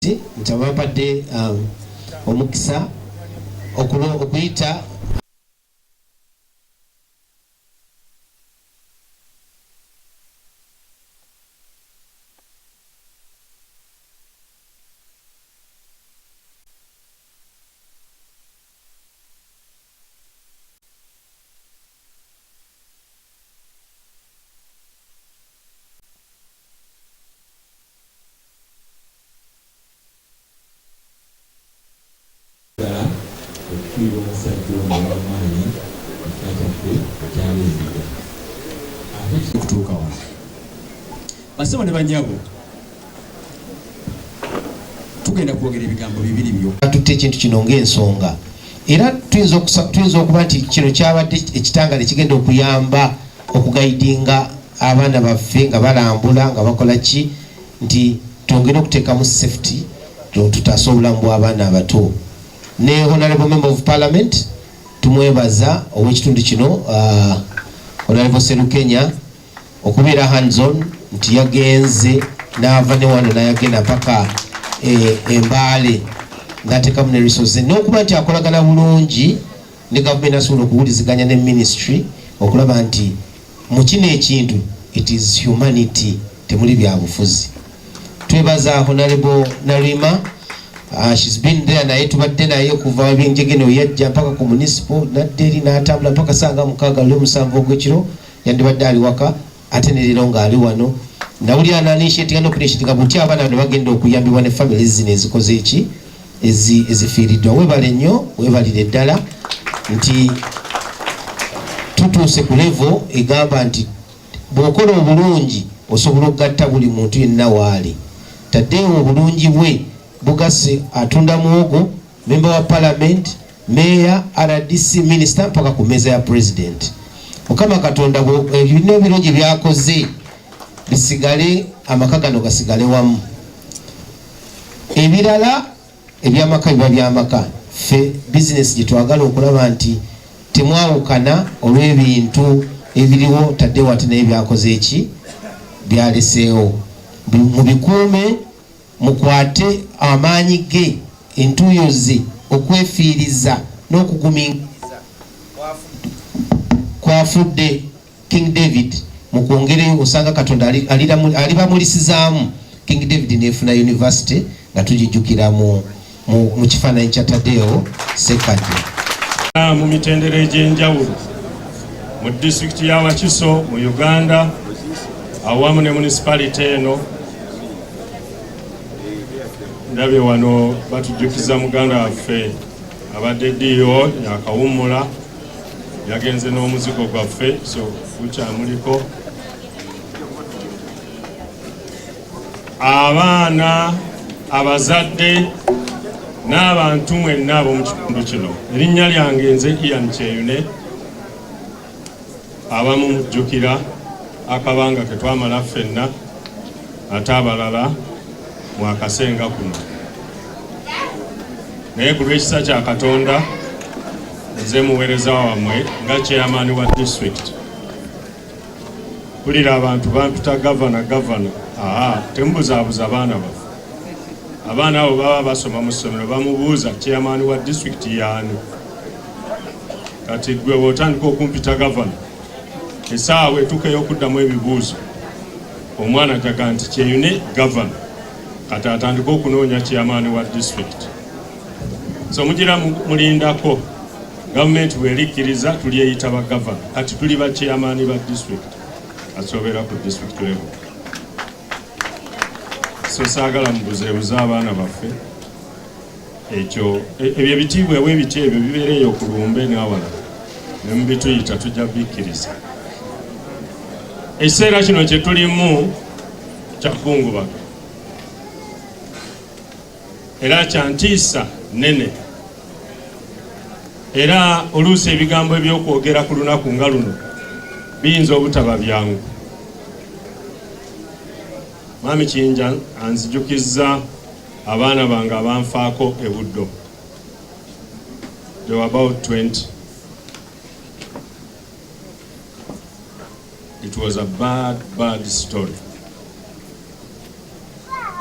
nti abapadde omukisa okuyita kutuuka wano basema ne banyabo tugenda kwogera ebigambo bibiri byo tutte ekintu kino ng'ensonga era tuyinza okuba nti kino kyabadde ekitangale kigenda okuyamba okugaidinga abaana baffe nga balambula nga bakola ki nti twongere okuteekamu safety tutaase obulamu bw'abaana abato. Ne Honorable Member of Parliament tumwebaza ow'ekitundu kino Honorable Serukenya okubeera hands on nti yagenze n'ava ne wano n'ayagenda paka Embaale n'ateekamu ne resources n'okuba nti akolagana bulungi ne government asobola okuwuliziganya ne ministry okulaba nti mu kino ekintu it is humanity temuli byabufuzi. Twebaza Honorable Narima. She's been there naye tubadde naye okuva wabyenjegeno yajja mpaka ku municipal nadderi n'atambula mpaka sanga mukaaga lwe musanvu ogw'ekiro yandibadde ali waka ate ne leero ng'ali wano nawulira n'anishetinga n'okunishetinga buti abaana bano bagenda okuyambibwa ne family zino ezikoze eki ezifiiriddwa. Webale nnyo webalire ddala nti tutuuse ku level egamba nti bw'okola obulungi osobola okugatta buli muntu yenna waali taddeewo obulungi bwe bugase atunda muwogo member wa parliament mayor RDC minister mpaka ku meza ya president. Mukama Katonda ebintu ebirungi byakoze bisigale amaka gano gasigale wamu ebirala ebyamaka biba byamaka fe business gye twagala okulaba nti temwawukana olw'ebintu ebiriwo taddewo ate naye byakoze eki byaleseewo mubikuume mukwate amaanyi ge entuuyo ze okwefiiriza n'okugumingiriza kwafudde King David mu kwongere osanga Katonda alibamulisizaamu King David n'efuna university nga tugijjukira mu kifaananyi kya Tadeo Sekadde. Mu mitendera egy'enjawulo mu disitulikiti ya Wakiso mu Uganda awamu ne municipality eno ndabye wano batujjukiza muganda waffe abadde DO yakawummula yagenze n'omuzigo gwaffe so gukyamuliko abaana abazadde n'abantu mwenna ab'omu kitundu kino. Erinnya lyange nze Ian Kyeyune abamu mujjukira akabanga ke twamala ffenna ate abalala mwakasenga kuno naye ku lw'ekisa kya Katonda nze muweereza wammwe nga chairman wa district. Kulira abantu bampita gavana temubuzaabuza abaana baffe. Abaana abo baba basoma mu ssomero bamubuuza chairman wa district yaani. Kati gwe bw'otandika okumpita gavana essaawa etuuka ey'okuddamu ebibuuzo omwana jaga nti Kyeyune gavana kati atandika okunoonya chairman wa district. So mugira mulindako government welikkiriza tulyeyita ba gavana kati tuli ba chairman ba district asobera ku district level. So saagala mubuzeebuza abaana baffe ekyo ebyo ebitiibwa ebiti ebyo bibeereyo ku lumbe n'awala ne mubituyita tujja bikkiriza. Ekiseera kino kye tulimu kya kungubaga era kya ntiisa nene era oluusi ebigambo ebyokwogera ku lunaku nga luno biyinza obutaba byangu. Mwami Kiyinja anzijukizza abaana bange abanfaako e Buddo. They were about 20. It was a bad story.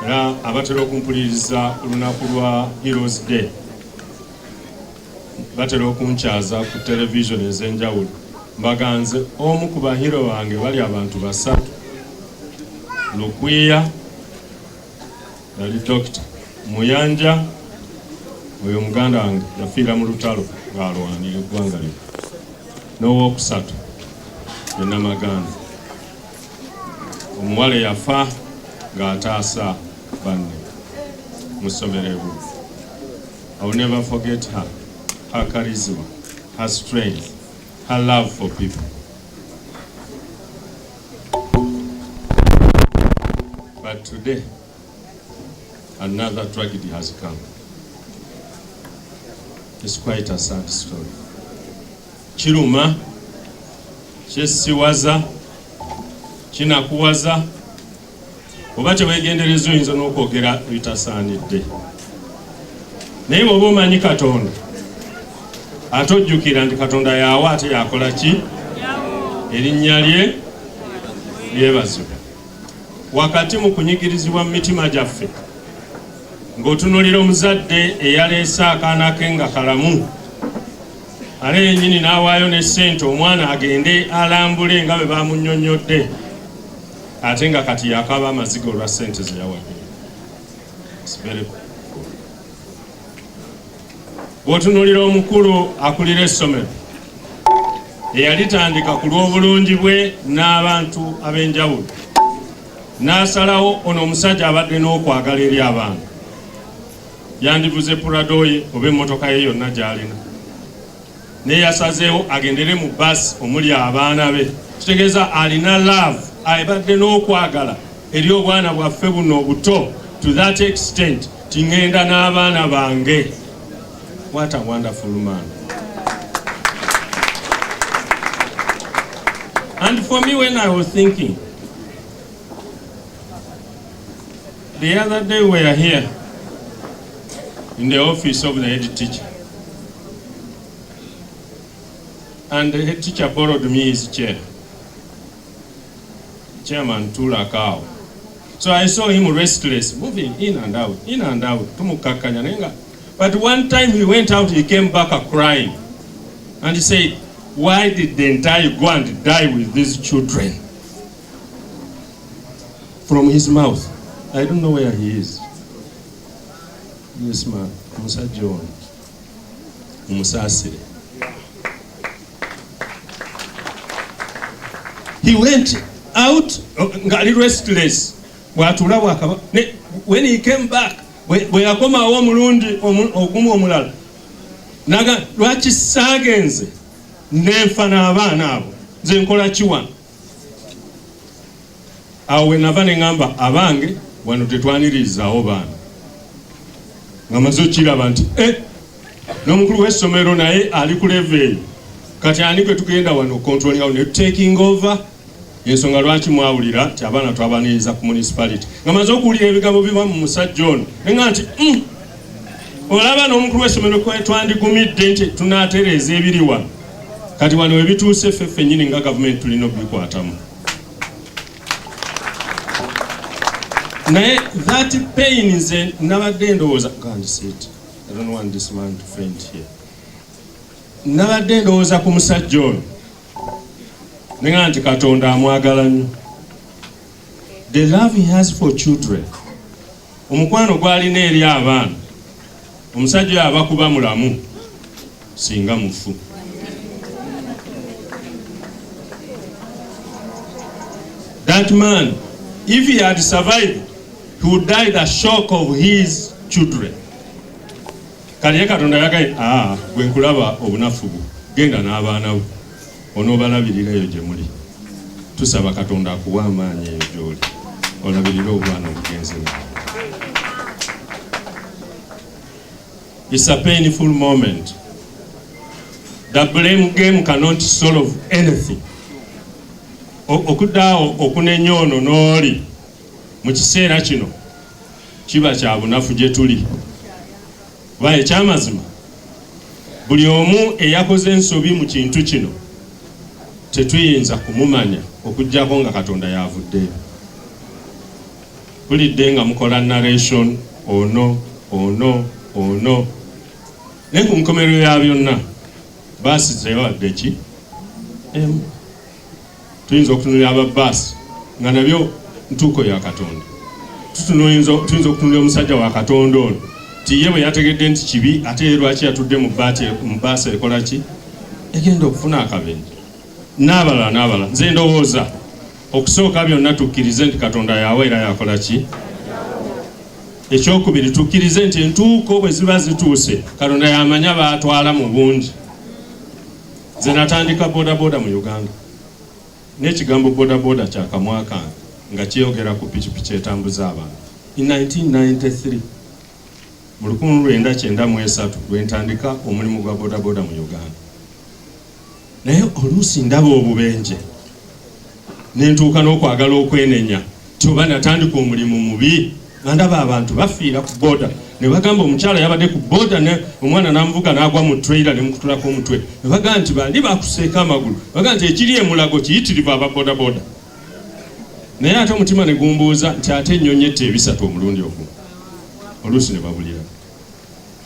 era abatera okumpuliriza olunaku lwa Heroes Day batera okunkyaza ku television ez'enjawulo mbaganze omu ku bahiro bange bali abantu basatu Lukwiya yali Dr. Muyanja oyo muganda wange yafiira mu lutalo ng'alwanira eggwanga lyo n'owookusatu ye Namaganda omuwala yafa ng'ataasa banne mu ssomero ebu. I will never forget her charisma, her strength, her love for people. But today, another tragedy has come. It's quite a sad story. Kiruma, kyesiwaza, kinakuwaza, oba teweegendereza oyinza n'okwogera ebitasaanidde. Naye bw'oba omanyi Katonda, ate ojjukira nti Katonda yaawa ate yakola ki? Erinnya lye lyebazibwa. Wakati mu kunyigirizibwa mu mitima gyaffe, ng'otunuulira omuzadde eyaleese akaana ke nga kalamu, ale yennyini n'awaayo ne ssente omwana agende alambule nga bwe baamunnyonnyodde, ate nga kati yakaba amaziga olwa ssente ze yawadde. Bw'otunuulira omukulu akulira essomero eyalitandika ku lw'obulungi bwe n'abantu ab'enjawulo, n'asalawo ono omusajja abadde n'okwagala eri abantu, yandivuze Prado ye oba emmotoka ye yonna gy'alina, naye yasazeewo agendere mu basi omuli abaana be. Kitegeeza alina love, abadde n'okwagala eri obwana bwaffe buno obuto, to that extent tingenda n'abaana bange. What a wonderful man. And for me, when I was thinking, the other day we were here in the office of the head teacher, and the head teacher borrowed me his chair. Chairman Tulakao. So I saw him restless, moving in and out, tumukakanya. But one time he went out, he came back crying, and he said, why did the entire go and die with these children? From his mouth. I don't know where he is. This man, Musa John, Musasire. He went out, ngari restless. When he came back, bwe yakomawo omulundi ogumu omulala, naga lwaki saagenze nenfa n'abaana abo, nze nkola kiwa? Awo we nava ne ŋŋamba abange wano tetwaniririzaawo baana, nga maze okiraba nti n'omukulu w'essomero naye ali ku level, kati ani kwe tugenda wano controlling out ne taking over. Yensonga lwaki mwawulira ti abaana twabaniriza ku municipality, nga maze okuwulira ebigambo biva mu musajja ono nenga nti olaba n'omukulu w'essomero kwe twandigumidde nti tunaatereeza ebiri wano, kati wano we bituuse ffe nnyini nga gavumenti tulina obikwatamu. Naye that pain nze nabadde ndowooza, God said, I don't want this man to faint here. Nabadde ndowooza ku musajja ono nenga nti Katonda amwagala nnyo. The love he has for children, omukwano gw'alina eri abaana, omusajja oyo abakuba mulamu singa mufu. That man, if he had survived, he would die the shock of his children. Kaliye Katonda yagaye, gwe nkulaba obunafu bwo, genda n'abaana bo onoobalabirirayo gye muli. Tusaba Katonda akuwa amaanyi eyo gy'oli, olabirire obwana obugenze. It's a painful moment. The blame game cannot solve anything. Okuddaawo okunenya ono n'oli mu kiseera kino kiba kya bunafu gye tuli. Kuba ekyamazima, buli omu eyakoze ensobi mu kintu kino tetuyinza kumumanya okuggyako nga Katonda yavuddeyo. mpulidde nga mukola narration ono naye ku nkomerero ya byonna baasi zewadde ki tuyinza okutunulira ababaasi nga nabyo ntuuko ya Katonda. Tuyinza okutunulira omusajja wa Katonda ono ti ye bwe yategedde nti kibi ate lwaki yatudde mu baasi ekola ki egenda okufuna akabenje n'abalala. Nze ndowooza okusooka byonna tukkirize nti Katonda yawa era yakola ki. Ekyokubiri tukkirize nti entuuko bwe ziba zituuse Katonda yamanya baatwala mu bungi. Nze natandika bodaboda mu Uganda n'ekigambo bodaboda kya kamwa kange nga kyeyogera ku pikipiki etambuza abantu. In 1993 mu 1993 lwe ntandika omulimu gwa bodaboda mu Uganda. Naye oluusi ndaba obubenje nentuuka n'okwagala okwenenya kyoba natandika omulimu mubi nga ndaba abantu bafiira ku boda ne bagamba omukyala yabadde ku boda ne omwana n'amuvuga n'agwa mu trailer ne mukutulako omutwe ne bagamba nti bali bakuseeka amagulu bagamba nti ekiri emulago kiyitirivu aba bodaboda. Naye ate omutima ne gumbuuza nti ate ennyonyi ette ebisatu omulundi ogumu oluusi ne babulira.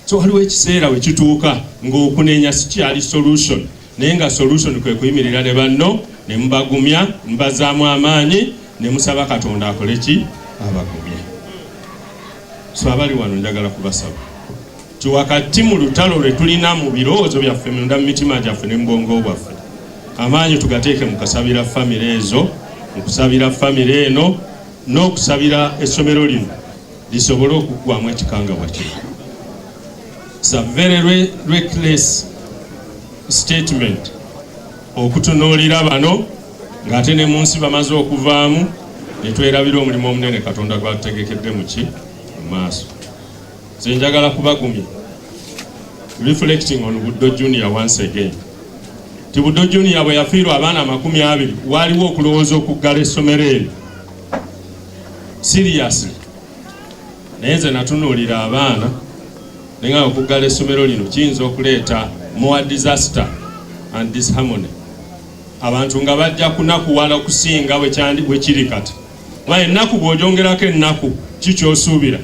So waliwo ekiseera we kituuka ng'okunenya sikyali solution naye nga solution kwe kuyimirira ne banno ne mubagumya mbazaamu amaanyi ne musaba Katonda akole ki abagumye. So abali wano njagala kubasaba wakati mu lutalo lwe tulina mu birowoozo byaffe munda mu mitima gyaffe ne mu bwongo bwaffe amaanyi tugateeke mu kusabira famire ezo, mu kusabira famire eno n'okusabira essomero lino lisobole okuggwamu ekikangabwa kino. It's a very reckless statement okutunuulira bano ng'ate ne mu nsi bamaze okuvaamu ne twerabira omulimu omunene Katonda gwatutegekedde mu ki mu maaso. Nze njagala kubagumya reflecting on Buddo Junior once again. Ti Buddo Junior bwe yafiirwa abaana 20 waliwo okulowooza okuggala essomero eryo seriously. Naye nze natunuulira abaana nenga okuggala essomero lino kiyinza okuleeta more disaster and disharmony. Abantu nga bajja kunakuwala okusinga bwe kiri kati. Waye ennaku bw'ogyongerako ennaku kikyosuubira.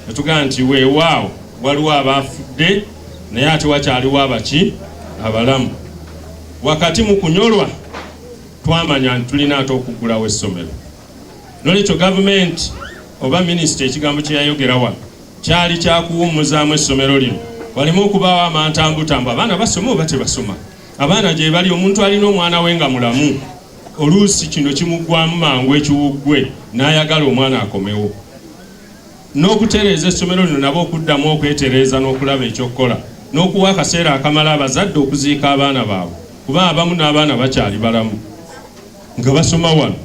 Netugamba nti weewaawo waliwo abaafudde naye ate wakyaliwo abaki abalamu. Wakati mu kunyolwa twamanya nti tulina ate okuggulawo essomero. Nolwekyo gavumenti oba minisita ekigambo kye yayogera wano kyali kyakuwummuzaamu essomero lino. Walimu okubaawo amantambutambu abaana basoma oba tebasoma. Abaana gye bali omuntu alina omwana we nga mulamu oluusi kino kimuggwamu mangu ekiwuggwe n'ayagala omwana akomewo. N'okutereeza essomero lino nabo okuddamu okwetereeza n'okulaba ekyokukola n'okuwa akaseera akamala abazadde okuziika abaana baabwe kuba abamu n'abaana bakyali balamu nga basoma wano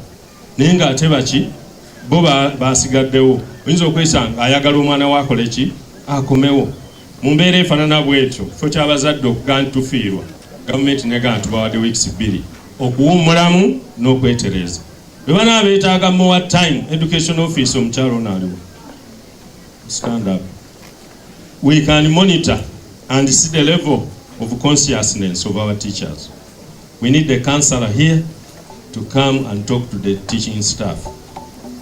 naye ng'ate baki bo basigaddewo. Oyinza okwesanga ayagala omwana we akole ki akomewo. Mu mbeera efaanana bw'etyo kifo ky'abazadde okugaa nti tufiirwa gavumenti negaa tubawadde weeks 2 okuwummulamu n'okwetereeza. Bwe banaaba beetaaga more time education office omukyalo onaaliwo. Stand up. We can monitor and see the level of consciousness of our teachers. We need the counselor here to come and talk to the teaching staff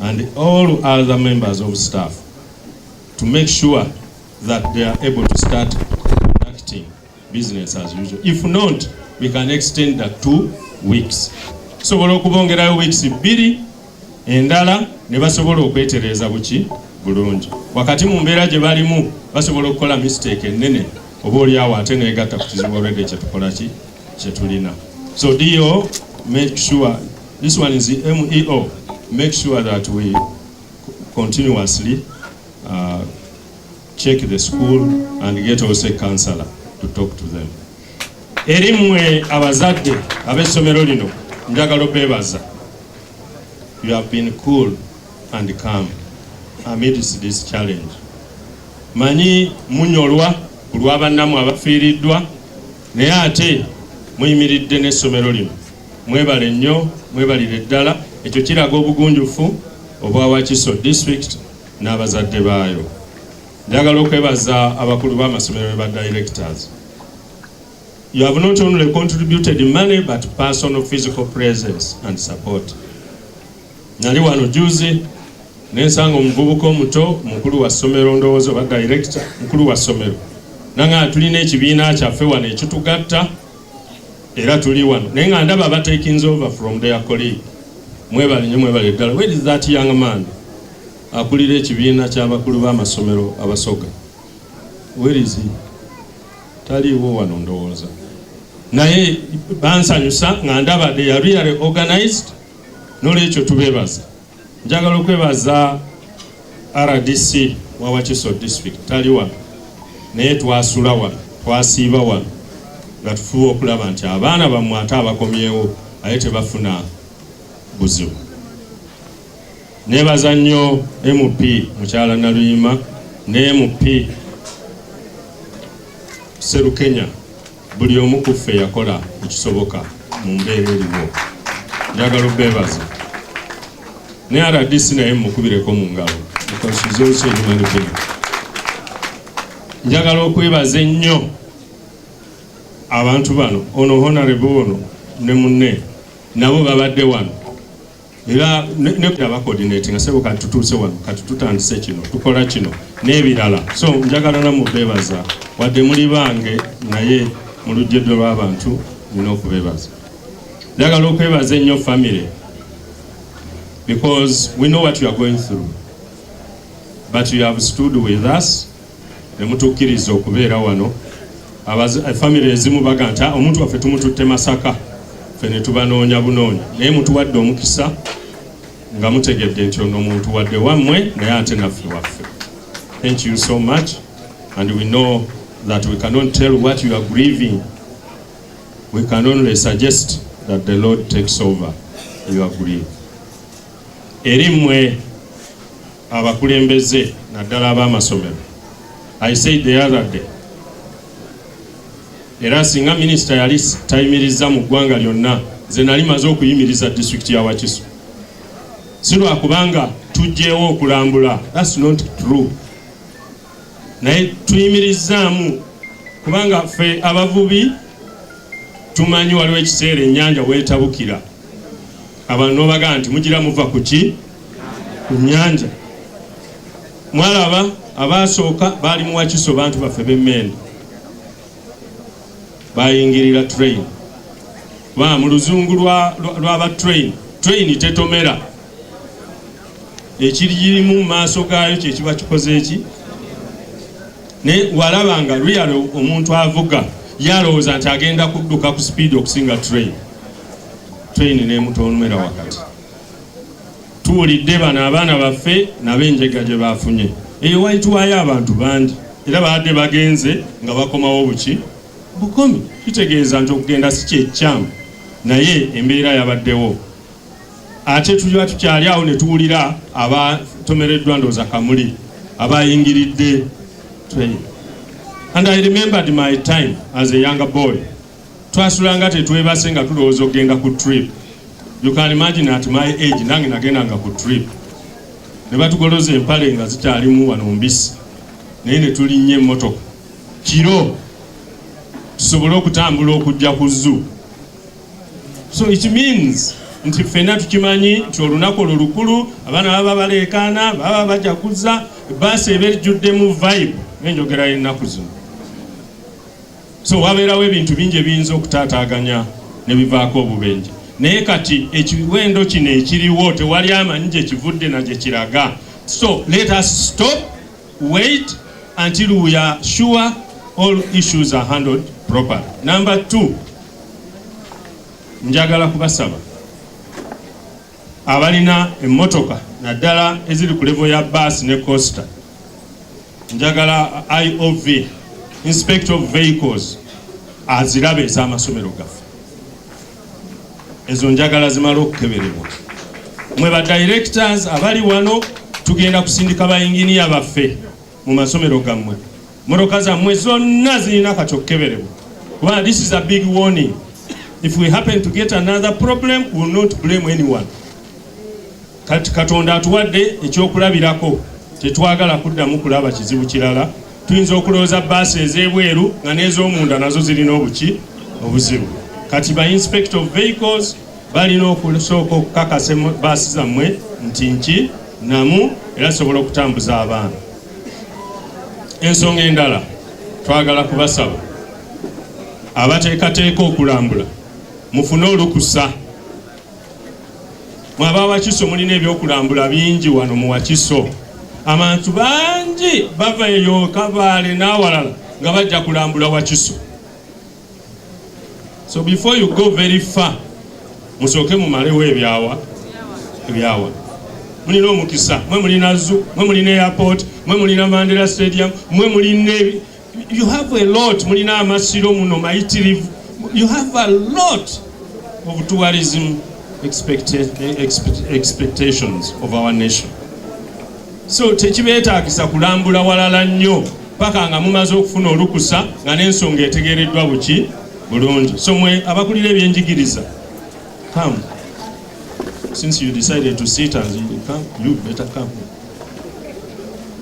and all other members of staff to make sure that they are able to start conducting business as usual. If not, we can extend that 2 weeks. Sobola okubongerayo weeks 2 endala ne basobola okwetereeza buki bulungi. Wakati mu mbeera gye balimu basobola okukola mistake ennene oba oliawo ate neegatta ku kizibu olwedde kyetukola ki kyetulina. So DO, make sure, this one is the MEO, make sure that we continuously check the school and get also a counselor to talk to them. Erimwe abazadde ab'essomero lino njagala beebaza. You have been cool and calm amidst this challenge. Manyi munyolwa kulwa bannamu abafiiriddwa naye ate muyimiridde n'essomero lino. Mwebale nnyo, mwebalire ddala. Ekyo kiraga obugunjufu obwa Wakiso district n'abazadde baayo. Njagala okwebaza abakulu b'amasomero ba directors. You have not only contributed money but personal physical presence and support. Nali wano juzi nensanga omuvubuka omuto mukulu wa ssomero ndowooza oba director mukulu wa ssomero nanga tulina ekibiina kyaffe wano ekitugatta era tuli wano naye nga ndaba batakings over from their colleague. Mwebale ddala. Where is that young man akulira ekibiina ky'abakulu b'amasomero abasoga? Where is he? Taliiwo wano ndowooza. Naye bansanyusa nga ndaba they are really organized. N'olwekyo tubeebaza. Njagala okwebaza RDC wa Wakiso district tali wano naye twasula wano twasiiba wano nga tufuba okulaba nti abaana bammwe ate abakomyewo aye tebafuna buzibu. Nebaza nnyo MP mukyala Naluyima ne MP Serukenya buli omu ku ffe yakola ekisoboka mu mbeera eriwo. Njagala obeebaza ne RDC naye mukubireko mu ngalo because she's also a human being. Njagala okwebaza ennyo abantu bano ono honorable ono ne munne nabo babadde wano era ne abacoordinating asebo katutuuse wano katutandise kino tukola kino n'ebirala. So njagala namubeebaza wadde muli bange naye mu lujjudde lw'abantu nina okubeebaza. Njagala okwebaza ennyo family because we know what you are going through but you have stood with us ne mutukkiriza okubeera wano. Family ezimu baga nti omuntu waffe tumututte Masaka ffe ne tubanoonya bunoonya naye mutuwadde omukisa nga mutegedde nti ono omuntu wadde wammwe naye ate naffe waffe. Thank you so much and we know that we cannot tell what you are grieving. We can only suggest that the Lord takes over your grief. Erimwe abakulembeze naddala ab'amasomero. I said the other day era singa minisita yali tayimiriza mu ggwanga lyonna nze nali maze okuyimiriza disitulikiti ya Wakiso. Si lwakubanga tujjeewo okulambula, that's not true. Naye tuyimirizaamu kubanga ffe abavubi tumanyi waliwo ekiseera ennyanja weetabukira abantu n'obagaa nti mugira muva ku ki? Ku nnyanja. Mwalaba abaasooka baali mu Wakiso bantu baffe b'emmende bayingirira train ba mu luzungu lw'aba train tetomera ekirimu mu maaso gaayo kyekiba kikoze eki ne walabanga luyalo omuntu avuga yalowooza nti agenda kudduka ku speed okusinga train nemutonomera wakati. Tuwulidde bano abaana baffe nab'enjega gye bafunye eyo wayitwayo abantu bangi era baadde bagenze nga bakomawo buki bukomi. Kitegeeza nti okugenda si kyekyamu naye embeera yabaddewo ate tuliba tukyali awo ne tuwulira abatomereddwa ndooza kamuli abayingiridde train. And I remembered my time as a younger boy. Twasulanga tetwebase nga tulowooza okugenda ku trip. You can imagine at my age nange nagendanga ku trip ne batugoloza empale nga zikyalimu wano mbisi naye ne tulinnye emmotoka kiro tusobole okutambula okujja ku zoo. So it means nti ffenna tukimanyi nti olunaku olwo lukulu abaana baba baleekaana baba bajaguza baasi eba ejjuddemu vibe n'enjogera y'ennaku zino. So wabeerawo ebintu bingi ebiyinza okutaataaganya ne bivaako obubenje naye kati ekiwendo kino ekiriwo tewali amanyi gye kivudde na gye kiraga. So let us stop, wait until we are sure all issues are handled properly. Number 2, njagala kubasaba abalina emmotoka naddala eziri ku level ya bus ne coaster, njagala IOV, Inspector of Vehicles, azirabe ez'amasomero gaffe. Ezo njagala zimala okukeberebwa. Mwe ba directors abali wano tugenda kusindika ba engineer baffe mu masomero gammwe. Mmotoka zammwe zonna zirina kati okukeberebwa. Well, this is a big warning. If we happen to get another problem, we will not blame anyone. Kati Katonda atuwadde ekyokulabirako, tetwagala kuddamu kulaba kizibu kirala. Tuyinza okulowooza bbaasi ez'ebweru nga n'ez'omunda nazo zirina obuzibu. Kati ba Inspector of Vehicles balina okusooka okukakasa bbaasi zammwe nti namu era asobola okutambuza abaana. Ensonga endala twagala kubasaba abateekateeka okulambula mufune olukusa. Mwaba Wakiso mulina ebyokulambula bingi wano mu Wakiso. Abantu bangi bava eyo Kabaale n'awalala nga bajja kulambula Wakiso. So before you go very far, musooke mumalewo ebyawa. Mulina omukisa, mwe mulina zoo, mwe mulina airport, mwe mulina Mandela Stadium, mwe mulina, you have a lot. Mulina amasiro muno mayitirivu. You have a lot of tourism expectations of our nation. So tekibeetaagisa kulambula walala nnyo paka nga mumaze okufuna olukusa nga n'ensonga etegeereddwa bulungi. So mwe abakulira ebyenjigiriza, come. Since you decided to sit and you come, you better come.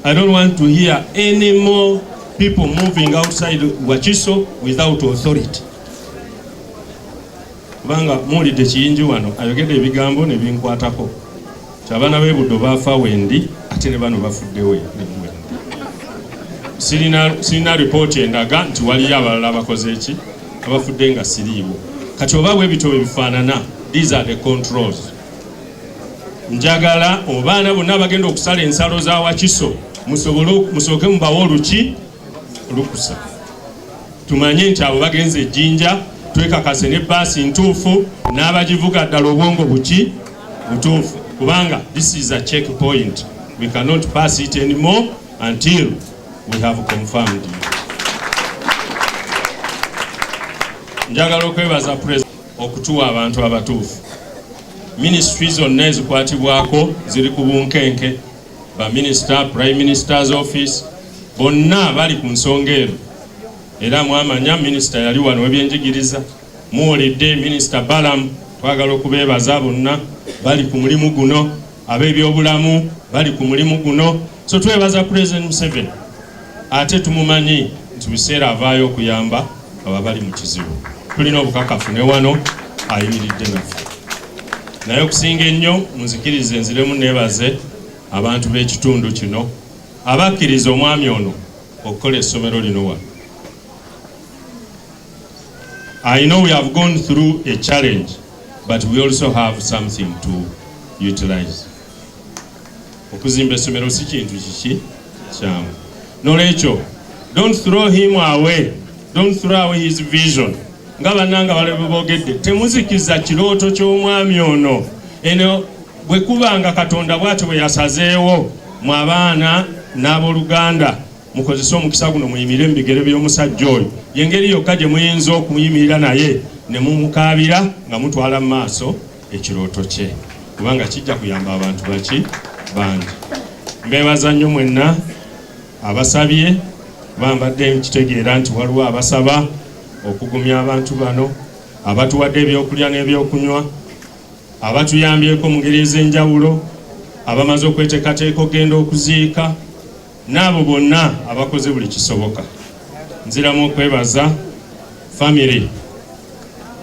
I don't want to hear any more people moving outside Wakiso without authority. Kubanga muwulidde Kiyinji wano ayogedde ebigambo ne binkwatako. Abaana b'e Buddo baafa wendi ate ne bano bafuddewo. Sirina ripooti endaga nti waliyo abalala abakoze eki abafudde nga siriibo. Kati oba bwe bityo bwe bifaanana, these are the controls. Njagala obaana bonna bagenda okusala ensalo za Wakiso musooke mubawo olukusa. Tumanye nti abo bagenze Jinja, twekakase ne baasi ntuufu n'abagivuga ddala obwongo butuufu. Kubanga this is a checkpoint. We cannot pass it anymore until we have confirmed you. Njagala okwebaza President okutuwa abantu abatuufu. Ministries zonna ezikwatibwako ziri ku bunkenke. Ba Minister, Prime Minister's Office, bonna bali ku nsonga eno. Era mwamanya Minister yali wano w'ebyenjigiriza. Muwulidde Minister Balaam, twagala okubeebaza bonna bali ku mulimu guno. Ab'ebyobulamu bali ku mulimu guno. So twebaza President Museveni. Ate tumumanyi nti biseera avaayo okuyamba ababali mu kizibu. Tulina obukakafu ne wano ayimiridde naffe. Naye okusinga ennyo munzikirize nziremu neebaze abantu b'ekitundu kino abakkiriza omwami ono okukola essomero lino wano. I know we have gone through a challenge, but we also have something to utilize. Okuzimba essomero si kintu kyamu. N'olwekyo, don't throw him away. Don't throw away his vision. Nga bannanga balebe boogedde, temuzikiza kirooto ky'omwami ono. Eno bwe kubanga Katonda bw'atyo bwe yasazeewo mu abaana n'abooluganda mukozese omukisa guno muyimire mu bigere by'omusajja oyo. Y'engeri yokka gye muyinza okumuyimirira naye ne mumukaabira nga mutwala mu maaso ekirooto kye. Kubanga kijja kuyamba abantu bangi. Mbeebaza nnyo mwenna abasabye bambadde nkitegeera nti waliwo abasaba okugumya abantu bano, abatuwadde ebyokulya n'ebyokunywa, abatuyambyeko mu ngeri ez'enjawulo, abamaze okweteekateeka okugenda okuziika, n'abo bonna abakoze buli kisoboka. Nziramu okwebaza family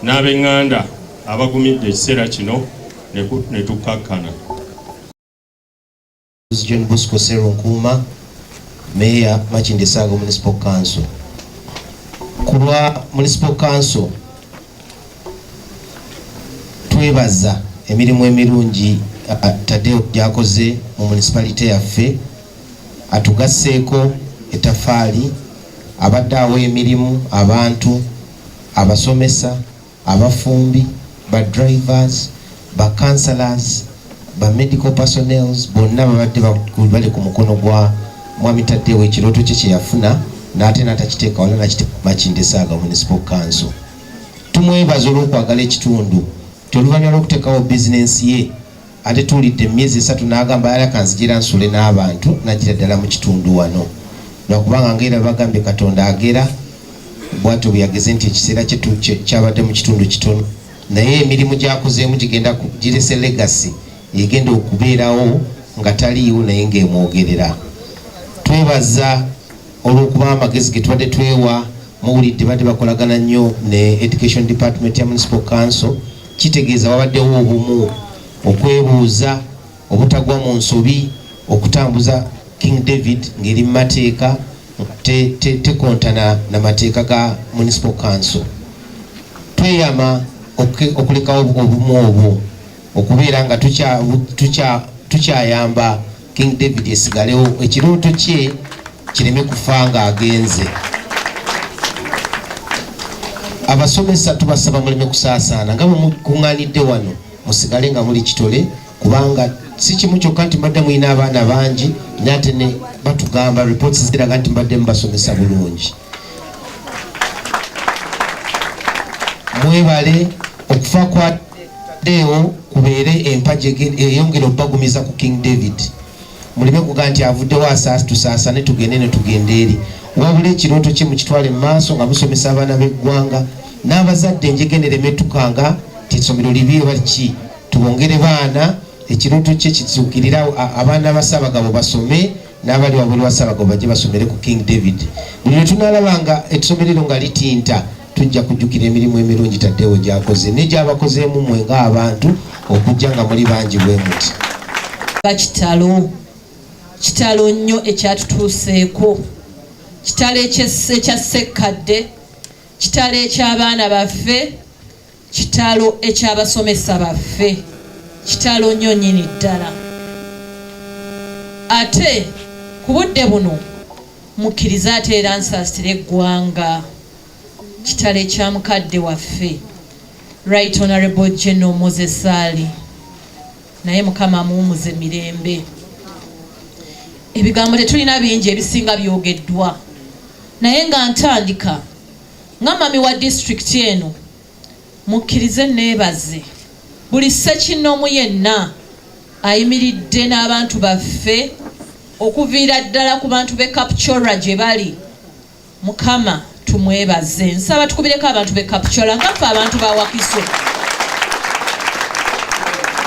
n'ab'eŋŋanda abagumidde ekiseera kino ne tukkakkana. John Bosco Serunkuma, Mayor Makindye Saaga Municipal Council. Kulwa Municipal Council twebaza emirimu emirungi Tadeo gyakoze mu municipality yaffe, atugasseeko etafaali, abadde awa emirimu abantu, abasomesa, abafumbi, ba drivers, ba councillors, ba medical personnels, bonna babadde bali ku mukono gwa Mwami Tadeo ekirooto kye kye yafuna n'ate n'atakiteeka wala nakiteeka Makindye Saaga Municipal Council. Tumwebaza olw'okwagala ekitundu. Oluvannyuma lw'okuteekawo bizinensi ye ate tuwulidde emyezi 3 n'agamba yalaka nzijira nsule n'abantu nagira ddala mu kitundu wano. Lwakubanga ng'era bagambye Katonda agera bw'atyo bwe yageze nti ekiseera kye kyabadde mu kitundu kitono. Naye emirimu gy'akozeemu gigenda girese legacy egenda okubeerawo nga taliiwo naye ng'emwogerera. Twebaza olw'okuba amagezi ge tubadde twewa, muwulidde badde bakolagana nnyo ne Education Department ya Municipal Council. Kitegeeza wabaddewo obumu okwebuuza obutagwa mu nsobi, okutambuza King David ngeri mu mateeka tekontana na mateeka ga Municipal Council. Tweyama okulekawo obumu obwo okubeera nga tukyayamba King David esigalewo ekirooto kye kireme kufa nga agenze. Abasomesa tubasaba muleme kusaasaana nga mukuŋŋaanidde wano musigale nga muli kitole, kubanga si kimu kyokka nti mbadde mulina abaana bangi nate ne batugamba reports ziraga nti mbadde mubasomesa bulungi. Mwebale okufa kwa Deo kubeere empaje eyongera okubagumiza ku King David. Muleme kugaa nti avuddewo tusaasane tugende ne tugenda eri. Wabula ekirooto kye mukitwale mu maaso nga musomesa abaana b'eggwanga n'abazadde enjegere emetukanga ti essomero libi baki tubongere baana. Ekirooto kye kituukirira abaana ba Ssaabagabo basome n'abali wabuli wa Ssaabagabo bajje basomere ku King David. Buli lwe tunaalabanga essomero nga litinta tujja kujjukira emirimu emirungi Taddewo gy'akoze ne gy'abakozeemu mmwe ng'abantu okujja nga muli bangi bwe muti. Kitalo nnyo ekyatutuuseeko, kitalo ekya ssekkadde, kitalo eky'abaana baffe, kitalo eky'abasomesa baffe, kitalo nnyo nnyini ddala. Ate ku budde buno mukkiriza ate era nsaasira eggwanga, kitalo ekya mukadde waffe Right Honorable General Moses Ali, naye Mukama amuwumuze mirembe. Ebigambo tetulina bingi ebisinga byogeddwa, naye nga ntandika nga mami wa district eno mukkirize neebaze buli ssekinnoomu yenna ayimiridde n'abantu baffe okuviira ddala ku bantu b'e Kapchorwa gye bali. Mukama tumwebaze. Nsaba tukubireko abantu b'e Kapchorwa nga ffe abantu ba Wakiso.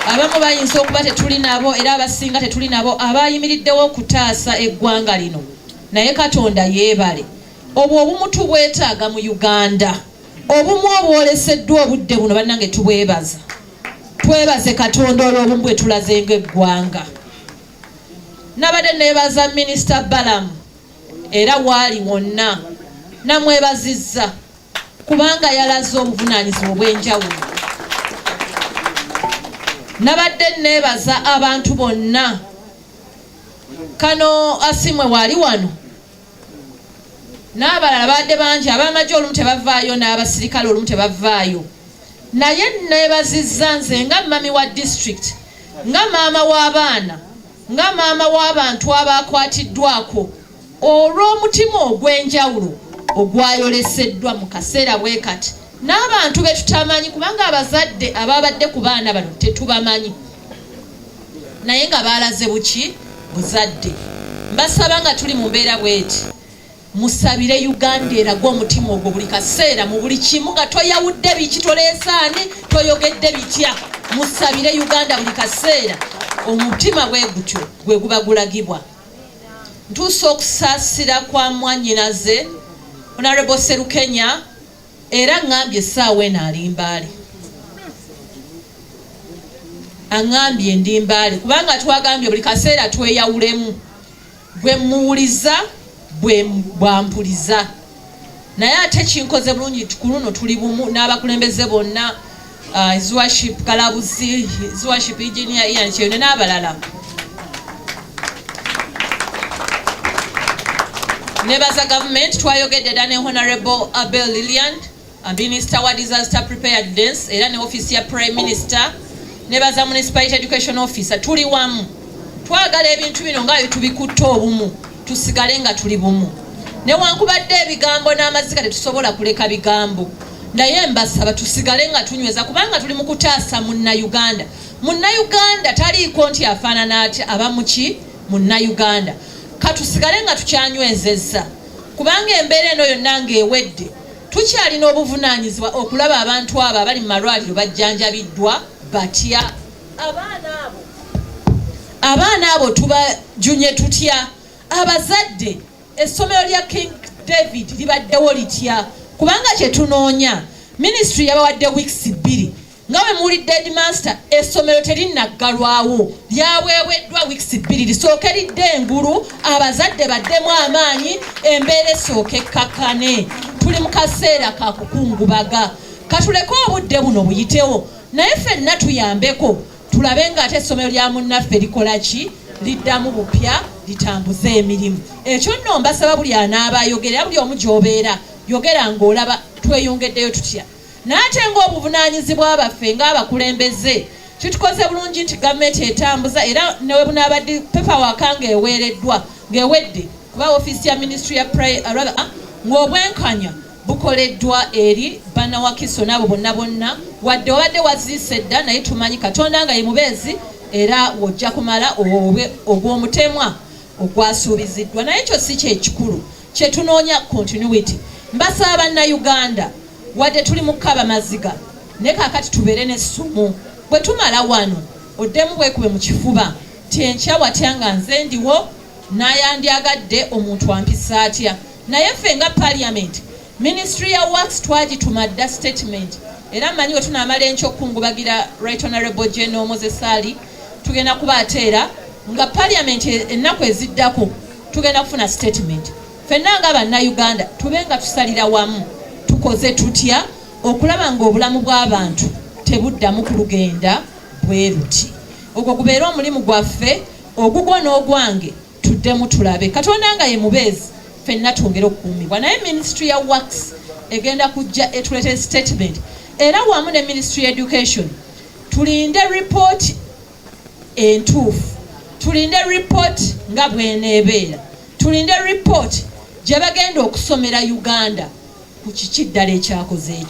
Abamu bayinza okuba tetuli nabo era abasinga tetuli nabo abayimiriddewo okutaasa eggwanga lino, naye Katonda yeebale. Obwo obumu tubwetaaga mu Uganda, obumu obwoleseddwa obudde buno bannange tubwebaza. Twebaze Katonda olw'obumu bwe tulaze ng'eggwanga. Nabadde neebaza Minisita Balamu era waali wonna namwebazizza kubanga yalaze obuvunaanyizibwa obw'enjawulo. Nabadde neebaza abantu bonna, kano Asimwe waali wano n'abalala badde bangi, ab'amagye olumu tebavaayo n'abasirikale olumu tebavaayo, naye neebazizza nze nga mami wa district, nga maama w'abaana, nga maama w'abantu abakwatiddwako olw'omutima ogw'enjawulo ogwayoleseddwa mu kaseera bwe kati n'abantu be tutamanyi, kubanga abazadde ababadde ku baana bano tetubamanyi naye nga baalaze buki buzadde. Mbasaba nga tuli mu mbeera bweti musabire Uganda erage omutima ogwo buli kaseera mu buli kimu, nga toyawudde biki, toleesaani, toyogedde bitya. Musabire Uganda buli kaseera omutima bwe gutyo gwe guba gulagibwa. Ntuuse okusaasira kwa mwannyinaze Honorable Serukenya, era ngambye essaawa eno ali Mbale, aŋŋambye ndi Mbale kubanga twagambye buli kaseera tweyawulemu, gwe muwuliza bwampuliza. Naye ate kinkoze bulungi ku luno tuli bumu n'abakulembeze bonna, His Worship Kalabuzi, His Worship Engineer Ian Kyene n'abalala. Nebaza government twayogedde dda ne Honorable Abel Lilian, Minister wa Disaster Preparedness era ne office ya Prime Minister. Nebaza Municipal Education Officer. Tuli wamu, twagala ebintu bino nga tubikutte obumu, tusigale nga tuli bumu. Newankubadde ebigambo n'amazika tetusobola kuleka bigambo, naye mbasaba tusigale nga tunyweza, kubanga tuli mu kutaasa Munnayuganda. Munnayuganda taliiko nti afaanana ati abamuki Munnayuganda. Katusigale nga tukyanywezezza, kubanga embeera eno yonna ng'ewedde tukyalina obuvunaanyizibwa okulaba abantu abo abali mu malwaliro bajjanjabiddwa batya. Abaana abo tubajunye tutya? Abazadde, essomero lya King David libaddewo litya? Kubanga kye tunoonya, ministry yabawadde weeks 2 nga bwe muwulidde headmaster essomero terinaggalwawo lyaweeweddwa wiikisi 2 lisooke lidde engulu abazadde baddemu amaanyi embeera esooke ekkakkane. Tuli mu kaseera ka kukungubaga, katuleke obudde buno buyitewo naye ffenna tuyambeko tulabe ng'ate essomero lya munnaffe likola ki, liddamu bupya litambuze emirimu. Ekyo nno mbasaba buli anaaba ayogera, buli omu gy'obeera yogera ng'olaba tweyongeddeyo tutya. N'ate ng'obuvunaanyizibwa baffe ng'abakulembeze kitukoze bulungi nti gavumenti etambuza era newe bunaabadde paperwork ng'ewedde kuba ofiisi ya ministry ya ng'obwenkanya bukoleddwa eri bannawakiso n'abo bonna wadde obadde waziise dda naye tumanyi Katonda nga ye mubeezi era wojja kumala ogw'omutemwa ogwasuubiziddwa. Naye ekyo si kyekikulu, kyetunoonya continuity. Mbasaba bannayuganda wadde tuli mu kkaba maziga naye kaakati tubeere n'essumu. Bwe tumala wano oddemu bwekube mu kifuba ti enkya watya nga nze ndiwo n'ayandyagadde omuntu ampisa atya. Naye ffe nga parliament ministry ya works twagituma dda statement era mmanyi we tunaamala enkyokukungubagira right honorable General Moses Ali tugenda kubateera nga parliament ennaku eziddako tugenda kufuna statement. Ffenna nga bannayuganda tube nga tusalira wamu tukoze tutya okulaba ng'obulamu bw'abantu tebuddamu kulugenda bwe ruti. Ogwo gubeera omulimu gwaffe ogugwo n'ogwange tuddemu tulabe. Katonda nga ye mubeezi ffenna twongere okukuumibwa. Naye ministry ya works egenda kujja etuleete statement era wamu ne ministry ya education tulinde report entuufu, tulinde report nga bw'eneebeera, tulinde report gye bagenda okusomera Uganda ku kiki ddala ekyakoze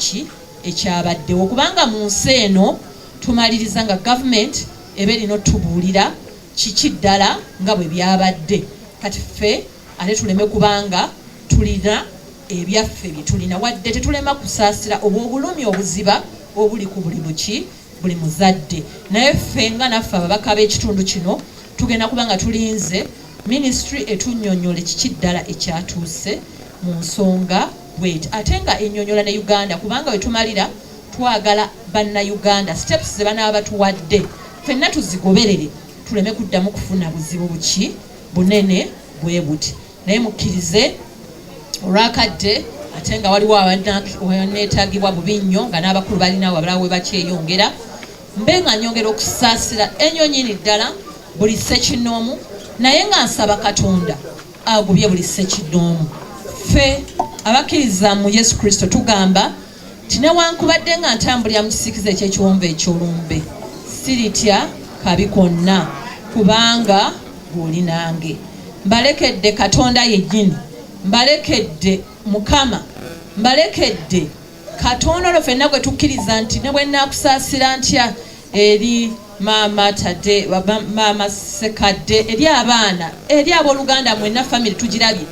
ekyabaddewo, kubanga mu nsi eno tumaliriza nga gavumenti eba erina otubuulira kiki ddala nga bwe byabadde. Kati ffe ate tuleme kubanga tulina ebyaffe bye tulina wadde tetulema kusaasira obulumi obuziba obuli ku buli muzadde. Naye ffe nga naffe ababaka b'ekitundu kino tugenda kubanga tulinze ministry etunnyonnyola kiki ddala ekyatuuse mu nsonga bweti ate nga ennyonnyola ne Uganda kubanga we tumalira twagala bannayuganda steps ze banaaba batuwadde ffenna tuzigoberere tuleme kuddamu kufuna buzibu bunene bwe buti. Naye mukkirize olwakadde ate nga waliwo abaneetaagibwa bubi nnyo nga n'abakulu balinawo abalawo we bakyeyongera mbe nga nyongera okusaasira ennyonyini ddala buli ssekinoomu naye nga nsaba Katonda agubye buli ssekinoomu. Ffe abakkiriza mu Yesu Kristo tugamba nti newankubadde nga ntambulira mu kisikizo eky'ekiwonvu eky'olumbe siritya kabi konna kubanga gw'oli nange. Mbalekedde Katonda yennyini, mbalekedde Mukama, mbalekedde Katonda olwo ffenna gwe tukkiriza nti ne bwe nnaakusaasira ntya eri maama Tadde, maama Sekadde, eri abaana, eri abooluganda mwenna family tugirabye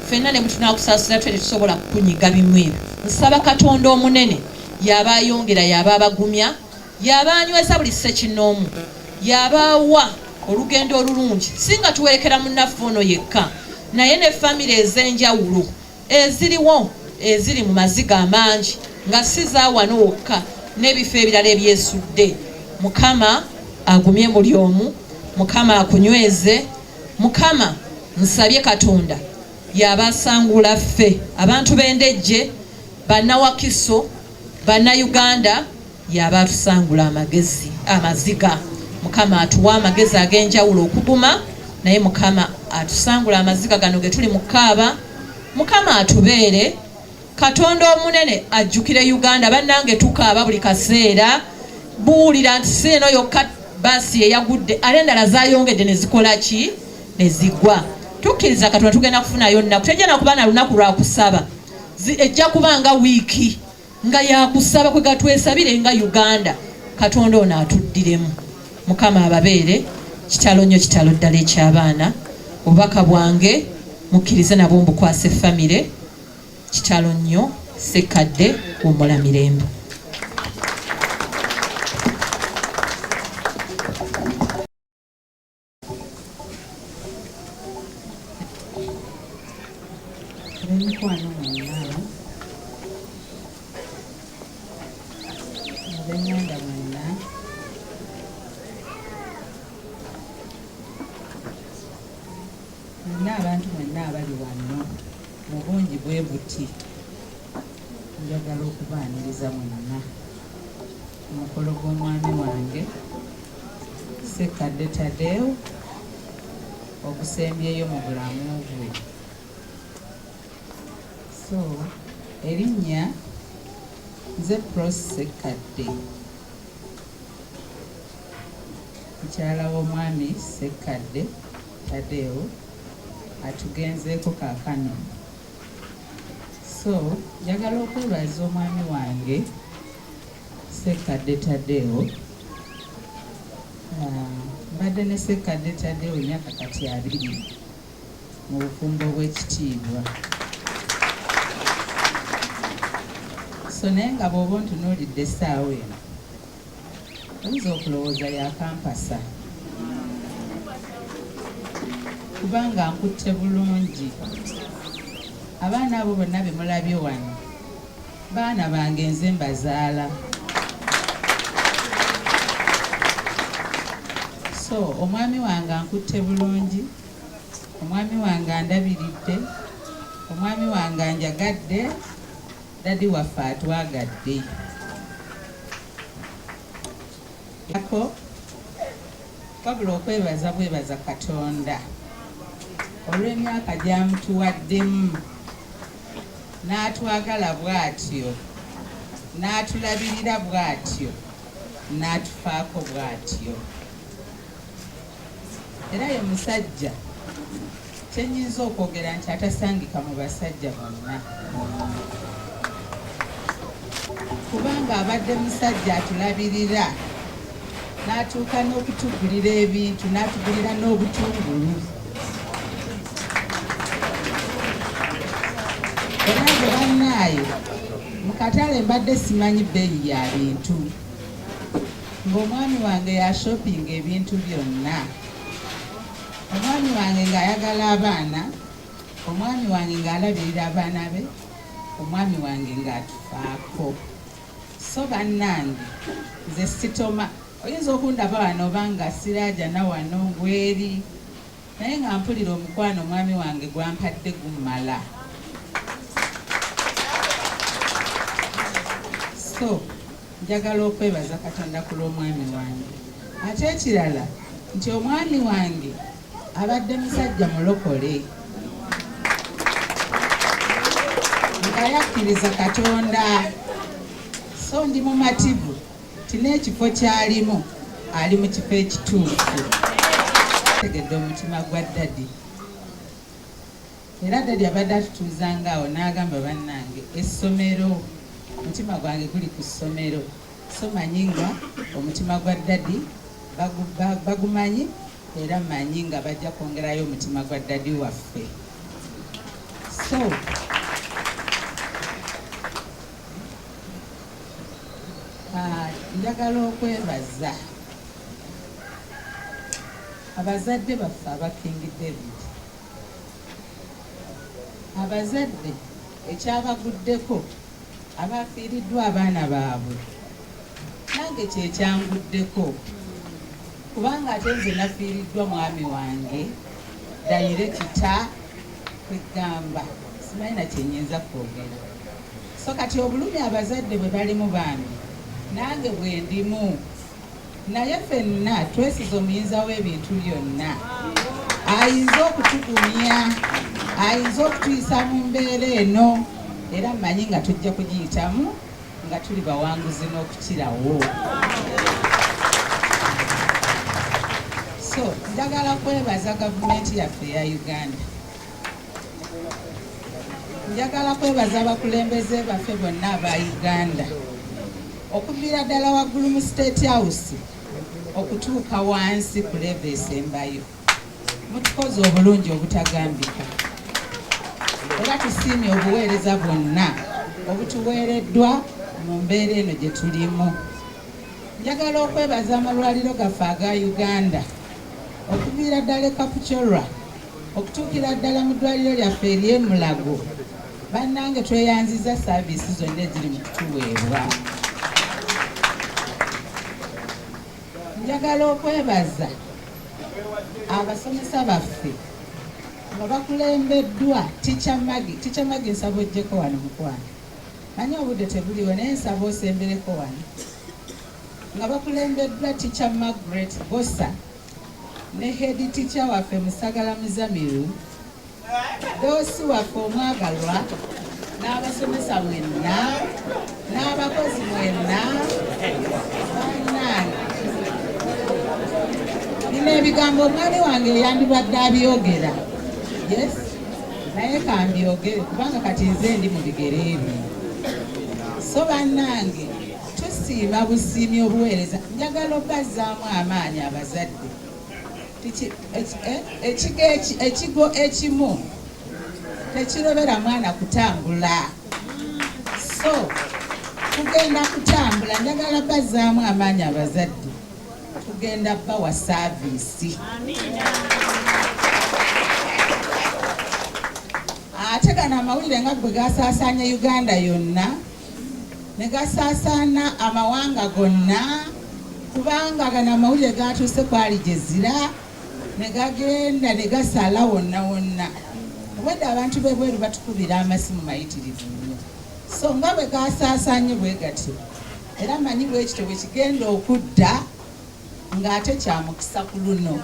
ffenna ne mutunaakusaasira twere tusobola kukunyiga bimu ebyo. Nsaba Katonda omunene yaba ayongera, yaba abagumya, yaba anyweza buli ssekinoomu, yabaawa olugendo olulungi singa tuwerekera munnaffe ono yekka naye ne family ez'enjawulo eziriwo eziri mu maziga amangi nga si za wano wokka n'ebifo ebirala ebyesudde. Mukama agumye buli omu, Mukama akunyweze. Mukama nsabye Katonda yabasangula ffe abantu b'endejje, bannawakiso, bannayuganda, yaba atusangula amaziga. Mukama atuwa amagezi ag'enjawulo okuguma naye Mukama atusangula amaziga gano ge tuli mu kkaaba. Mukama atubeere. Katonda omunene ajjukire Uganda. Bannange tukaaba buli kaseera buwulira nti si eno yokka baasi eyagudde ate endala zaayongedde ne zikola ki, ne zigwa. Tukkiriza Katonda tugenda kufunayo nnaku, tejja na kuba na lunaku lwa kusaba, ejja kubanga wiiki nga yakusaba kwe gatwesabire nga Uganda. Katonda ono atuddiremu. Mukama ababeere. Kitalo nnyo, kitalo ddala eky'abaana. Obubaka bwange mukkirize nabwo mbukwase famire. Kitalo nnyo. Sekadde w'omola mirembe. Mikwano mwonna ab'enganda mwenna abantu mwenna abali wano mu bungi bwe buti njagala okubaaniriza mwenna omukolo gw'omwami wange Ssekadde Tadeo ogusembyeyo mu bulamu bwe. So erinnya nze Pros Ssekadde, mukyala w'omwami Ssekadde Tadeo atugenzeeko kaakano. So njagala okwebaza omwami wange Ssekadde Tadeo. Mbadde ne Ssekadde Tadeo emyaka kati 2 mu bufumbo bw'ekitiibwa. So naye nga bw'oba ontunuulidde essaawa eno oyinza okulowooza yakampasa kubanga nkutte bulungi. Abaana abo bonna be mulabye wano baana bange nze mbazaala. So omwami wange ankutte bulungi, omwami wange andabiridde, omwami wange anjagadde, dadi waffe atwagadde. Ako wabula okwebaza bwebaza Katonda olw'emyaka gy'amutuwaddemu n'atwagala bw'atyo, n'atulabirira bw'atyo, n'atufaako bw'atyo. Era ye musajja kyenyinza okwogera nti atasangika mu basajja bonna, kubanga abadde musajja atulabirira n'atuuka n'okutugulira ebintu, n'atugulira n'obutungulu. Era nze bannaayo mu katale mbadde simanyi bbeeyi ya bintu, ng'omwami wange yashopinga ebintu byonna. Omwami wange ng'ayagala abaana, omwami wange ng'alabirira abaana be, omwami wange ng'atufaako. So bannange nze sitoma, oyinza okundaba wano obanga siraaja na wano bweri, naye nga mpulira omukwano omwami wange gwampadde gummala. So njagala okwebaza Katonda ku lw'omwami wange. Ate ekirala nti omwami wange abadde musajja mulokole nga yakkiriza Katonda. So ndi mumativu ti n'ekifo ky'alimu ali mu kifo ekituufu. Tegedde omutima gwa dadi, era dadi abadde atutuuzangaawo n'agamba bannange essomero, omutima gwange guli ku ssomero. So manyi nga omutima gwa dadi bagumanyi, era manyi nga bajja kwongerayo omutima gwa dadi waffe. So njagala okwebaza abazadde baffe aba King David, abazadde ekyabaguddeko, abafiiriddwa abaana baabwe. Nange kyekyanguddeko kubanga ate nze nafiiriddwa mwami wange dayire kita kwegamba, simanyi na kyenyinza kwogera. So kati obulumi abazadde bwe balimu bambi nange bwe ndimu, naye ffenna twesize omuyinza w'ebintu byonna, ayinza okutugumya, ayinza okutuyisa mu mbeera eno, era mmanyi nga tujja kugiyitamu nga tuli bawanguzi n'okukirawo. So njagala kwebaza gavumenti yaffe eya Uganda, njagala kwebaza abakulembeze baffe bonna aba Uganda, okuviira ddala waggulu mu State House okutuuka wansi ku level esembayo. Mutukoze obulungi obutagambika, era tusiimye obuweereza bwonna obutuweereddwa mu mbeera eno gye tulimu. Njagala okwebaza amalwaliro gaffe aga Uganda, okuviira ddala e Kapchorwa okutuukira ddala mu ddwaliro lyaffe ery'e Mulago. Bannange tweyanziza saaviisi zonna eziri mu kutuweebwa. Njagala okwebaza abasomesa baffe nga bakulembeddwa Teacher Maggie nsaba ojjeko wano mukwano manyi obudde tebuliwo naye nsaba osembereko wano nga bakulembeddwa Teacher Margaret Bossa ne head teacher waffe Musagala Muzamiru doosi waffe omwagalwa n'abasomesa mwenna n'abakozi mwenna bannange nina ebigambo omwami wange yandibadde abyogera yes naye kambyogere kubanga kati nze ndi mu bigere ebyo so bannange tusiima busiimi obuweereza njagala obazzaamu amaanyi abazadde ekigo ekimu tekirobera mwana kutambula so tugenda kutambula njagala bazzaamu amaanyi abazadde tugenda bawa saaviisi ate gano amawulire nga bwe gasaasaanya Uganda yonna ne gasaasaana amawanga gonna kubanga gano amawulire gatuuse kwali gyezira ne gagenda ne gasala wonna wonna obwedda abantu b'ebweru batukubira amasimu mayitirivu nnyo so nga bwe gasaasaanye bwe gatyo era manyi bwekityo bwe kigenda okudda ng'ate kya mukisa ku luno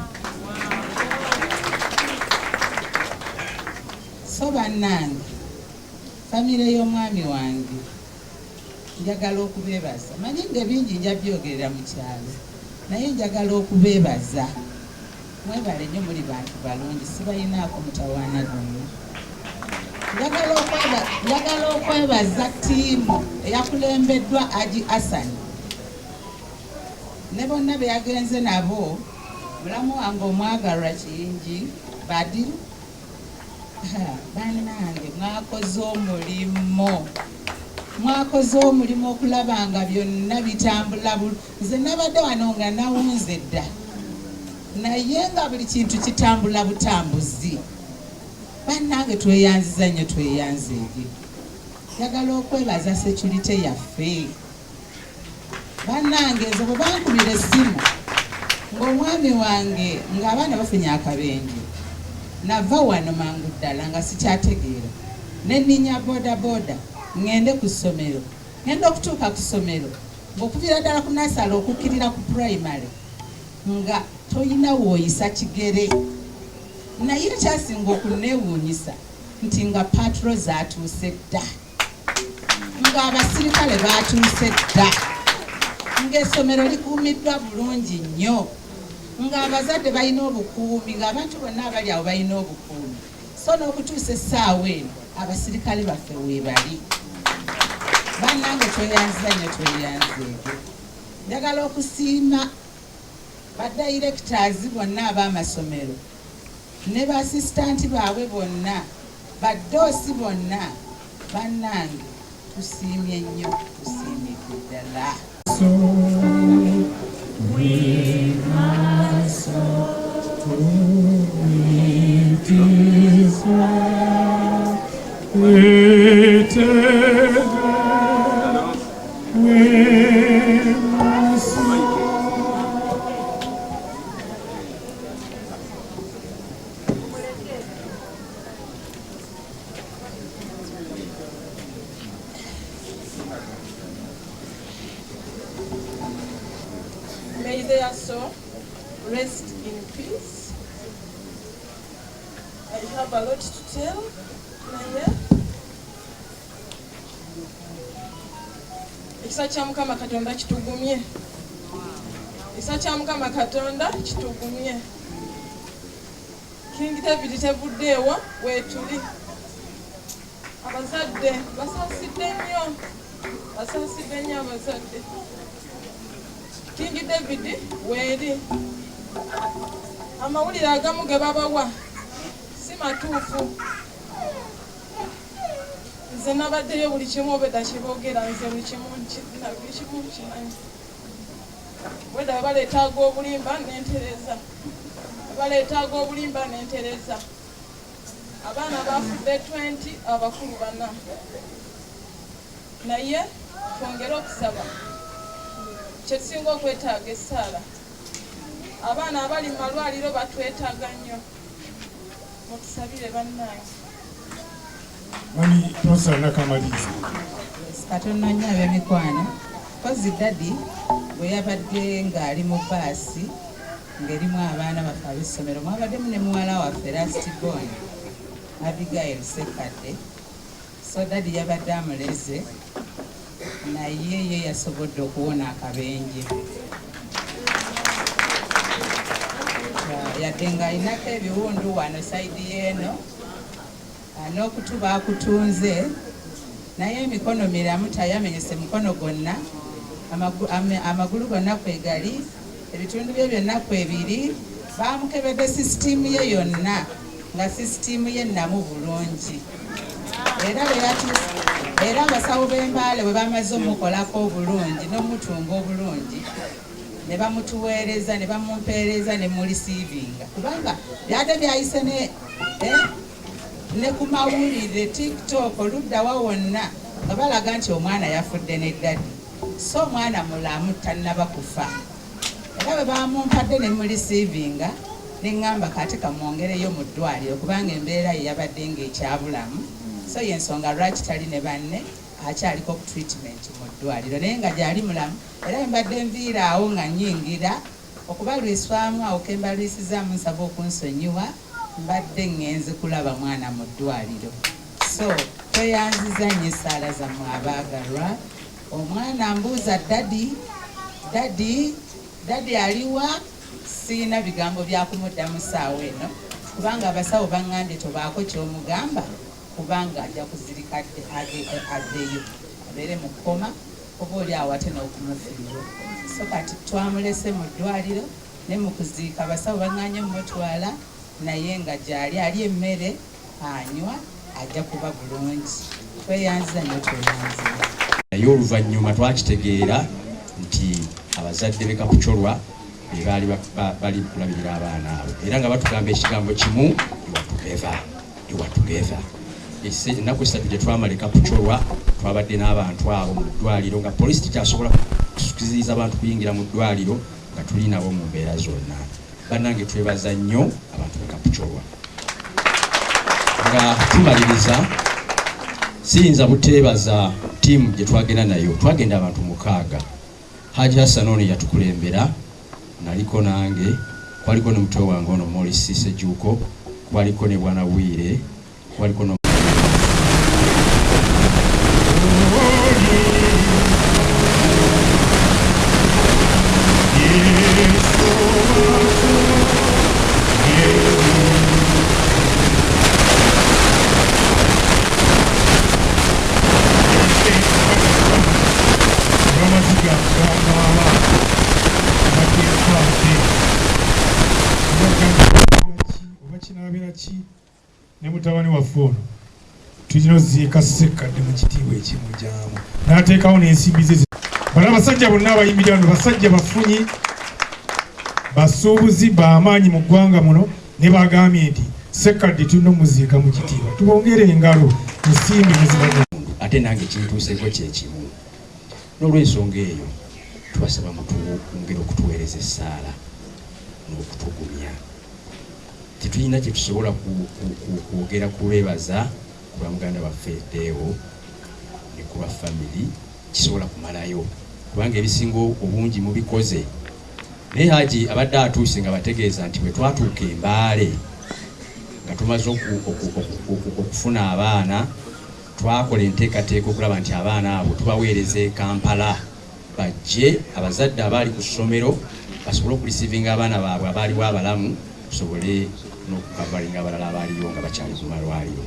so bannange famire y'omwami wange njagala okubeebaza manyi ng'ebingi nja byogerera mu kyalo naye njagala okubeebaza mwebale nnyo muli bantu balungi sibayinaako mutawaana gonna njagala okwebaza ttiimu eyakulembeddwa Haji Hassan ne bonna be yagenze nabo mulamu wange omwagalwa Kiyingi Badiru bannange mwakoze omulimu okulaba nga byonna bitambula nze nabadde wano nga nawunze dda naye nga buli kintu kitambula butambuzi bannange tweyanziza nnyo tweyanze eri njagala okwebaza security yaffe bannange nze bwe bankubira essimu ng'omwami wange ng'abaana bafunye akabenje nava wano mangu ddala nga sikyategeera nenninya bodaboda ngende ku ssomero ngenda okutuuka ku ssomero ng'okubira ddala ku nasale okukkirira ku primary nga toyina wooyisa kigere naye ekyasinga okuneewuunyisa nti nga patro zaatuuse dda ng'abasirikale baatuuse dda ng'essomero likuumiddwa bulungi nnyo ng'abazadde balina obukuumi ng'abantu bonna abali awo balina obukuumi so n'okutuusa essaawa eno abasirikale baffe weebali bannange tweyanziza nnyo tweyanzeego njagala okusiima badirectors bonna ab'amasomero ne baasisitanti baabwe bonna baddoosi bonna bannange tusiimye nnyo tusiimidde ddala May their soul rest in peace. I have a lot to tell. Ekisa kya Mukama Katonda kitugumye. Ekisa kya Mukama Katonda kitugumye. King David tevuddeewo weetuli. Abazadde basaasidde nnyo abazadde. King David weeri. Amawulire agamu ge babawa si matuufu. Nze nabaddeyo buli kimu obedda kiboogera nze buli kimu kimanyi. Wedda baleetaaga obulimba n'entereza. Abaana bafudde 20 abakulu 4. Naye twongere okusaba. Kyesinga okwetaaga essaala. Abaana abali mu malwaliro batwetaaga nnyo. mutusabire bannange. Mami tosana kamaliza. Katonda nnyo ab'emikwano. Kozi dadi bwe yabadde ng'ali mu baasi ng'erimu abaana baffe ab'essomero mwabaddemu ne muwala waffe last born Abigail Sekadde. So dadi yabadde amuleze naye ye yasobodde okuwona akabenje. Yadde ng'alinako ebiwundu wano sayidi y'eno n'okutuba akutunze naye emikono miramu tayamenyese mukono gonna amagulu gonna kwegali ebitundu bye byonna kwebiri bamukebedde sisitimu ye yonna nga sisitimu ye namu bulungi era abasawo b'embaale bwe bamaze omukolako obulungi n'omutunga obulungi ne bamutuweereza ne bamumpeereza ne mulisiivinga kubanga byadde byayise ne ku mawulire TikTok oluddawa wonna nga balaga nti omwana yafudde ne ddadi so omwana mulamu tannaba kufa era bwe bamumpadde ne mulisiivinga ne ŋŋamba kati kamwongereyo mu ddwaliro kubanga embeera ye yabadde ng'ekyabulamu so yensonga lwaki tali ne banne akyaliko ku treatment mu ddwaliro naye nga gyali mulamu era mbadde nviiraawo nga nnyingira okubalwiswamu awo kembalwisizaamu nsaba okunsonyiwa mbadde ngenze kulaba mwana mu ddwaliro so tweyanziza nnyo essaala zammwe abaagalwa omwana mbuuza dadi aliwa siina bigambo byakumuddamu ssaawa eno kubanga abasawo baŋŋambye tobaako ky'omugamba kubanga ajja kuzirika addeyo abeere mu kkoma oba oli awo ate n'okumufiirwa so kati twamulese mu ddwaliro ne mu kuziika abasawo baŋŋanye mumutwala naye nga gyali ali emmere anywa ajja kuba bulungi tweyanziza nnyo tweyanziza naye oluvannyuma twakitegeera nti abazadde b'e Kapucolwa be baali bali kulabirira abaana abo era nga batugamba ekigambo kimu iwatugeva ennaku esatu gye twamala e Kapucolwa twabadde n'abantu abo mu ddwaliro nga poliisi tikyasobola kukiziriza abantu kuyingira mu ddwaliro nga tuli nabo mu mbeera zonna bannange twebaza nnyo abantu b'e Kapucolwa nga tumaliriza siyinza buteebaza ttiimu gye twagenda nayo twagenda abantu 6 Haji Hassan ono yatukulembera naliko nange kwaliko ne muto wange ono Morris Sejuko kwaliko ne bwana Bwire kwaliko no ne mutabani waffe ono tulina oziika Sekadde mu kitiibwa ekimujaamu n'ateekawo n'ensimbi ze bano abasajja bonna abayimbira wano basajja bafunyi basuubuzi b'amaanyi mu ggwanga muno ne bagambye nti Sekadde tulina omuziika mu kitiibwa tubongere engalo ensimbi nezibaa ate nange kintuuseeko kyekimu n'olw'ensonga eyo tubasaba mutwongere okutuweereza essaala n'okutugumya tetulina kye tusobola kwogera kubeebaza ku lwa muganda waffe Deo ne ku lwa family kisobola kumalayo kubanga ebisinga obungi mubikoze naye Haji abadde atuuse nga bategeeza nti bwe twatuuka Embaale nga tumaze okufuna abaana twakola enteekateeka okulaba nti abaana abo tubaweereza e Kampala bajje abazadde abaali ku ssomero basobole okulisiivinga abaana baabwe abaaliwo abalamu tusobole n'okukavalinga abalala abaaliyo nga bakyali ku malwaliro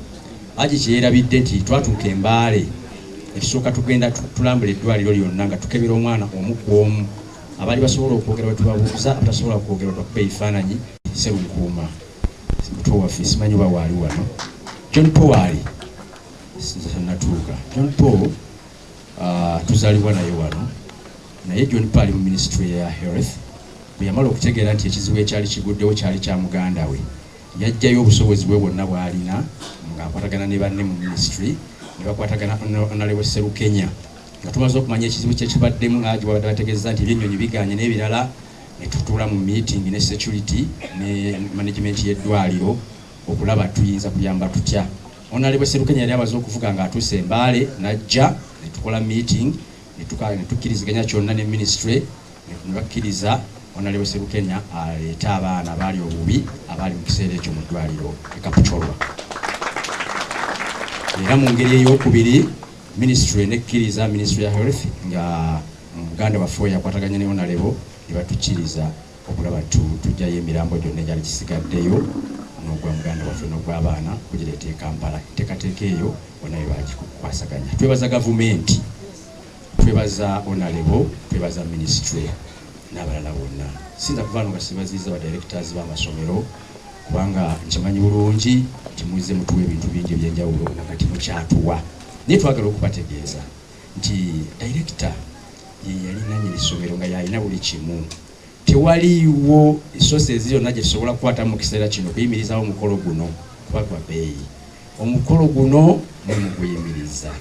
Haji kyeyerabidde nti twatuuka Embaale ekisooka tugenda tulambula eddwaliro lyonna nga tukebera omwana omu ku omu abaali basobola okwogera bwe tubabuuza abatasobola kwogera twakuba ebifaananyi Sserunkuuma muto waffe simanyi oba waali wano John Paul ali natuuka John Paul tuzaalibwa naye wano naye John Paul ali mu ministry ya health bwe yamala okutegeera nti ekizibu ekyali kiguddewo kyali kya muganda we yajjayo obusobozi bwe bwonna bw'alina ng'akwatagana ne banne mu ministry ne bakwatagana Honorable Sserukenya nga tumaze okumanya ekizibu kyekibaddemu Haji babadde bategeeza nti ebyennyonyi biganye n'ebirala ne tutuula mu meeting ne security ne management y'eddwaliro okulaba tuyinza kuyamba tutya. Honorable Serukenya yali abaze okuvuga nga atuuse Mbale najja ne tukola meeting ne tukkiriziganya kyonna ne ministry ne bakkiriza Honorable Serukenya aleeta abaana abaali obubi abaali mu kiseera ekyo mu ddwaliro e Kapchorwa. Era mu ngeri ey'okubiri ministry nekkiriza ministry ya health nga muganda waffe yakwataganya ne Honorable ne batukkiriza okulaba tujjayo emirambo gyonna egyali gisigaddeyo n'ogwa muganda waffe n'ogw'abaana kugireeta e Kampala. Enteekateeka eyo bonna bwe bagikwasaganya. Twebaza gavumenti, twebaza Honorable, twebaza ministry n'abalala bonna. Sinza kuvaano nga sibaziiza ba directors b'amasomero kubanga nkimanyi bulungi nti muzze mutuwa ebintu bingi ebyenjawulo nakati mukyatuwa. Naye twagala okubategeeza nti director ye yalinanye essomero nga yalina buli kimu. Tewaliiwo resources zonna gye tusobola kukwata mu kiseera kino kuyimirizawo omukolo guno kuba gwa bbeeyi. Omukolo guno mwe muguyimiriza,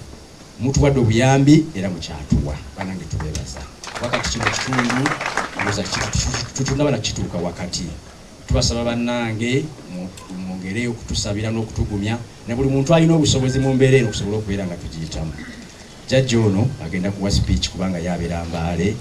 mutuwadde obuyambi era mukyatuwa. Banange tubeebaza wakati kino kitundu ndoza tutunaba nakituuka wakati. Tubasaba bannange mwongere okutusabira n'okutugumya ne buli muntu alina obusobozi mu mbeera eno okusobola okubeera nga tugiyitamu. Jjajja ono agenda kuwa speech kubanga yabeera Mbale